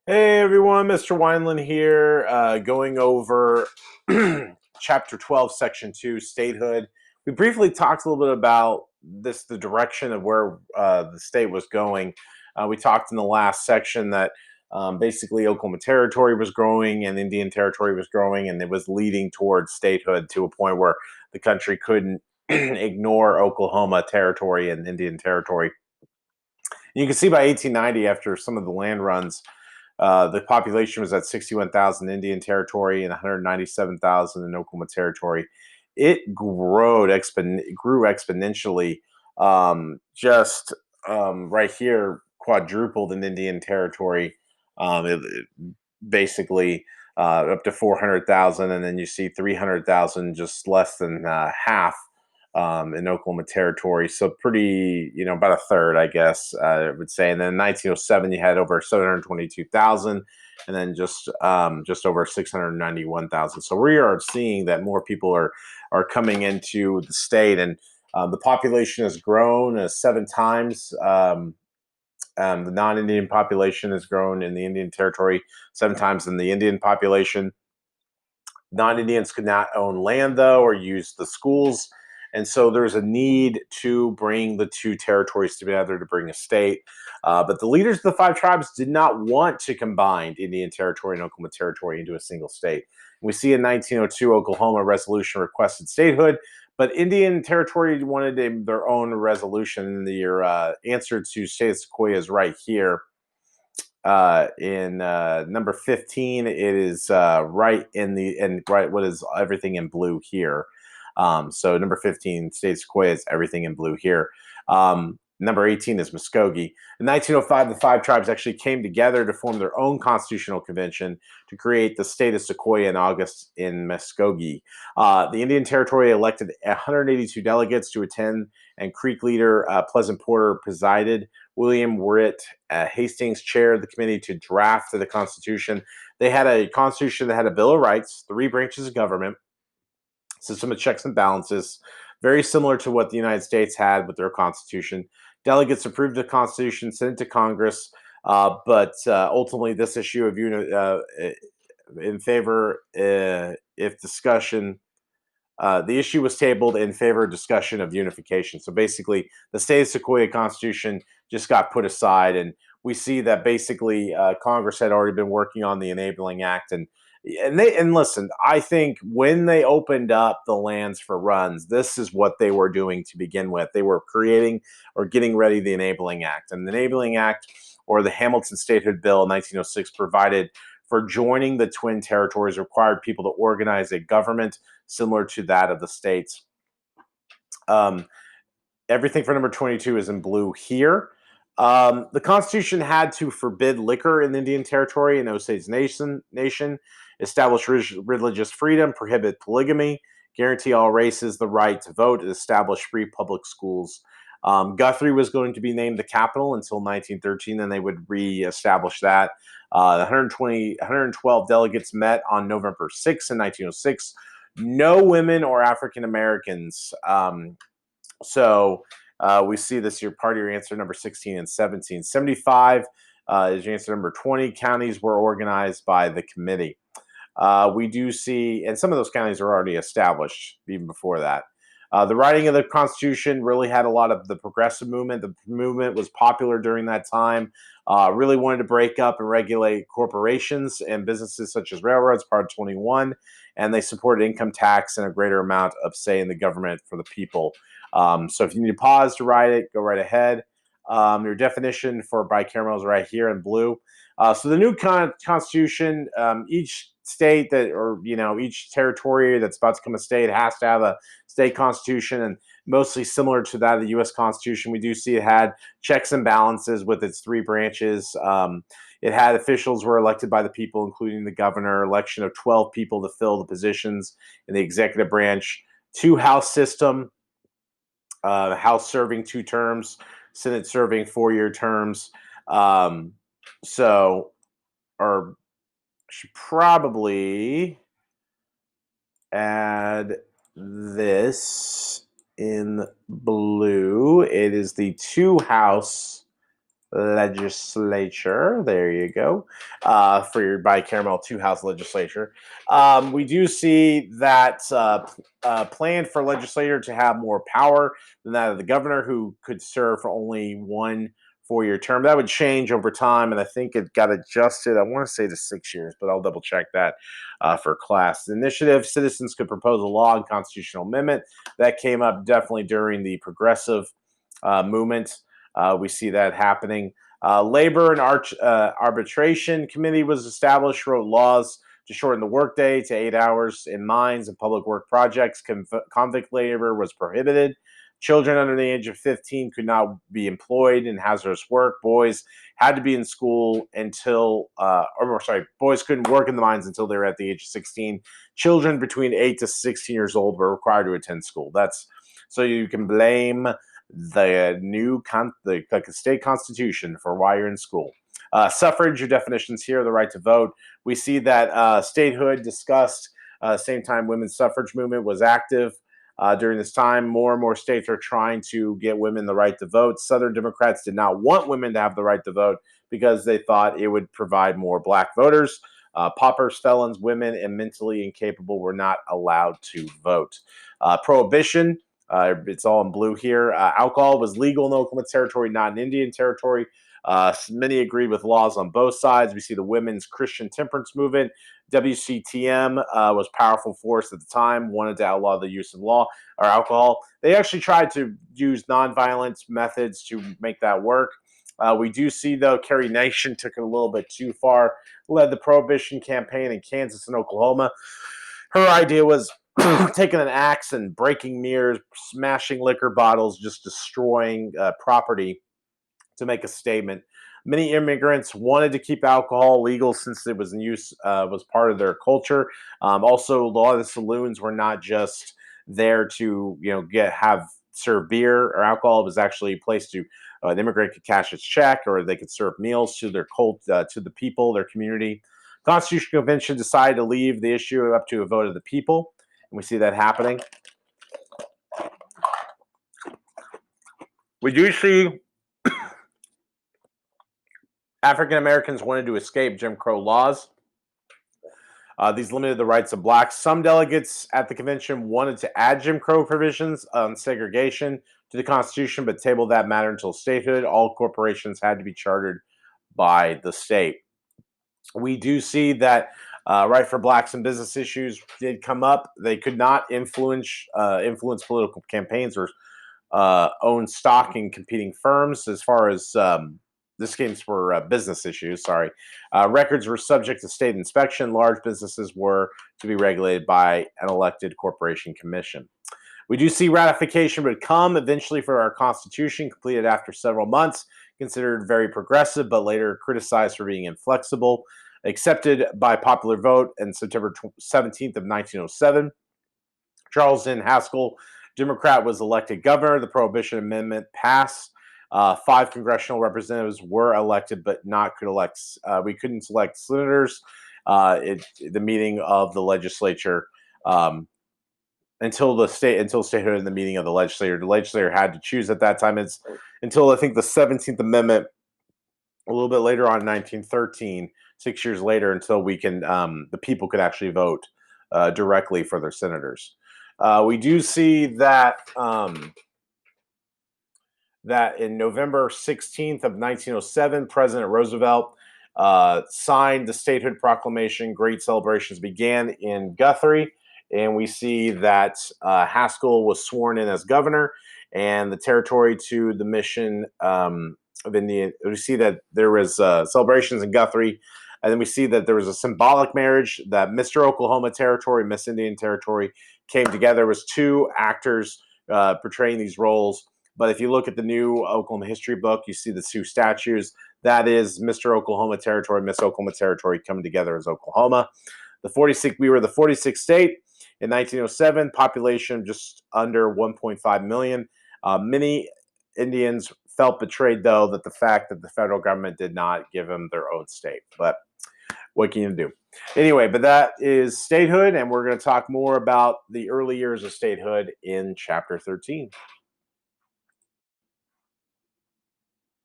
Hey everyone, Mr. Wineland here, going over Chapter 12, Section 2, Statehood. We briefly talked a little bit about the direction of where the state was going. We talked in the last section that basically Oklahoma Territory was growing and Indian Territory was growing, and it was leading towards statehood to a point where the country couldn't ignore Oklahoma Territory and Indian Territory. And you can see by 1890, after some of the land runs, the population was at 61,000 Indian Territory and 197,000 in Oklahoma Territory. It grew exponentially. Just right here, quadrupled in Indian Territory. It basically up to 400,000, and then you see 300,000, just less than half in Oklahoma Territory. So pretty, about a third, I guess I would say. And then in 1907, you had over 722,000, and then just over 691,000. So we are seeing that more people are coming into the state, and the population has grown 7 times. The non-Indian population has grown in the Indian Territory 7 times than the Indian population. Non-Indians could not own land, though, or use the schools. And so there's a need to bring the two territories together to bring a state. But the leaders of the five tribes did not want to combine Indian Territory and Oklahoma Territory into a single state. We see in 1902, Oklahoma resolution requested statehood, but Indian Territory wanted their own resolution. Your answer to state of Sequoia is right here. In number 15, it is right in the and right what is everything in blue here. So number 15, state Sequoia, is everything in blue here. Number 18 is Muskogee. In 1905, the five tribes actually came together to form their own constitutional convention to create the state of Sequoia in August in Muskogee. The Indian Territory elected 182 delegates to attend, and Creek leader Pleasant Porter presided. William Witt Hastings chaired the committee to draft the Constitution. They had a Constitution that had a Bill of Rights, 3 branches of government, system of checks and balances, very similar to what the United States had with their Constitution. Delegates approved the Constitution, sent it to Congress, but ultimately, this issue of in favor, if discussion the issue was tabled in favor of discussion of unification. So basically, the state of Sequoia Constitution just got put aside, and we see that basically Congress had already been working on the Enabling Act, and listen, I think when they opened up the lands for runs, this is what they were doing to begin with. They were creating or getting ready the Enabling Act, and the Enabling Act, or the Hamilton Statehood Bill in 1906, provided for joining the twin territories, required people to organize a government similar to that of the states. Um, Everything for number 22 is in blue here. The Constitution had to forbid liquor in the Indian Territory and Osage Nation, establish religious freedom, prohibit polygamy, guarantee all races the right to vote, and establish free public schools. Guthrie was going to be named the capital until 1913, and they would reestablish that. The 112 delegates met on November 6 in 1906. No women or African Americans. We see this here, part of your answer number 16 and 17. 75 is your answer number 20. Counties were organized by the committee. We do see, and some of those counties are already established even before that. The writing of the Constitution really had a lot of the progressive movement. The movement was popular during that time. Really wanted to break up and regulate corporations and businesses such as railroads, Part 21, and they supported income tax and a greater amount of say in the government for the people. So if you need to pause to write it, go right ahead. Your definition for bicameral is right here in blue. So the new Constitution, each state each territory that's about to become a state has to have a state constitution, and mostly similar to that of the U.S. Constitution. We do see it had checks and balances with its 3 branches. It had officials were elected by the people, including the governor, election of 12 people to fill the positions in the executive branch, 2 house system, the House serving 2 terms, Senate serving 4-year terms. Um, so, or should probably add this in blue. It is the 2 house legislature. There you go. For your bicameral two-house legislature. We do see that plan for legislator to have more power than that of the governor, who could serve for only one 4-year term. That would change over time, and I think it got adjusted. I want to say to 6 years, but I'll double check that for class initiative. Citizens could propose a law and constitutional amendment that came up definitely during the progressive movement. We see that happening. Labor and Arbitration Committee was established, wrote laws to shorten the workday to 8 hours in mines and public work projects. Convict labor was prohibited. Children under the age of 15 could not be employed in hazardous work. Boys had to be in school until, boys couldn't work in the mines until they were at the age of 16. Children between 8 to 16 years old were required to attend school. That's so you can blame the new state constitution for why you're in school. Suffrage, your definitions here, the right to vote. We see that statehood discussed. Same time, women's suffrage movement was active. During this time, more and more states are trying to get women the right to vote. Southern Democrats did not want women to have the right to vote because they thought it would provide more black voters. Paupers, felons, women, and mentally incapable were not allowed to vote. Prohibition, it's all in blue here. Alcohol was legal in Oklahoma Territory, not in Indian Territory. Many agreed with laws on both sides. We see the women's Christian temperance movement. WCTM was a powerful force at the time, wanted to outlaw the use of law or alcohol. They actually tried to use nonviolent methods to make that work. We do see, though, Carrie Nation took it a little bit too far, led the Prohibition campaign in Kansas and Oklahoma. Her idea was taking an axe and breaking mirrors, smashing liquor bottles, just destroying property to make a statement. Many immigrants wanted to keep alcohol legal since it was in use, was part of their culture. Also, a lot of the saloons were not just there to serve beer or alcohol. It was actually a place to an immigrant could cash its check, or they could serve meals to their to the people, their community. Constitutional Convention decided to leave the issue up to a vote of the people, and we see that happening. We do see African Americans wanted to escape Jim Crow laws. These limited the rights of blacks. Some delegates at the convention wanted to add Jim Crow provisions on segregation to the Constitution, but tabled that matter until statehood. All corporations had to be chartered by the state. We do see that right for blacks and business issues did come up. They could not influence political campaigns or own stock in competing firms. As far as this game's for business issues, sorry. Records were subject to state inspection. Large businesses were to be regulated by an elected corporation commission. We do see ratification would come eventually for our Constitution, completed after several months, considered very progressive, but later criticized for being inflexible. Accepted by popular vote on September 17th of 1907. Charles N. Haskell, Democrat, was elected governor. The Prohibition Amendment passed. 5 congressional representatives were elected, but we couldn't select senators. The meeting of the legislature until statehood in the meeting of the legislature. The legislature had to choose at that time. It's until I think the 17th Amendment, a little bit later on in 1913, 6 years later, until the people could actually vote directly for their senators. We do see that that in November 16th of 1907, President Roosevelt signed the Statehood Proclamation. Great celebrations began in Guthrie, and we see that Haskell was sworn in as governor, and the territory to the mission of Indian. We see that there was celebrations in Guthrie, and then we see that there was a symbolic marriage that Mr. Oklahoma Territory, Miss Indian Territory came together. There was 2 actors portraying these roles. But if you look at the new Oklahoma history book, you see the 2 statues. That is Mr. Oklahoma Territory, Miss Oklahoma Territory coming together as Oklahoma. We were the 46th state in 1907, population just under 1.5 million. Many Indians felt betrayed, though, that the fact that the federal government did not give them their own state. But what can you do? Anyway, but that is statehood, and we're going to talk more about the early years of statehood in chapter 13.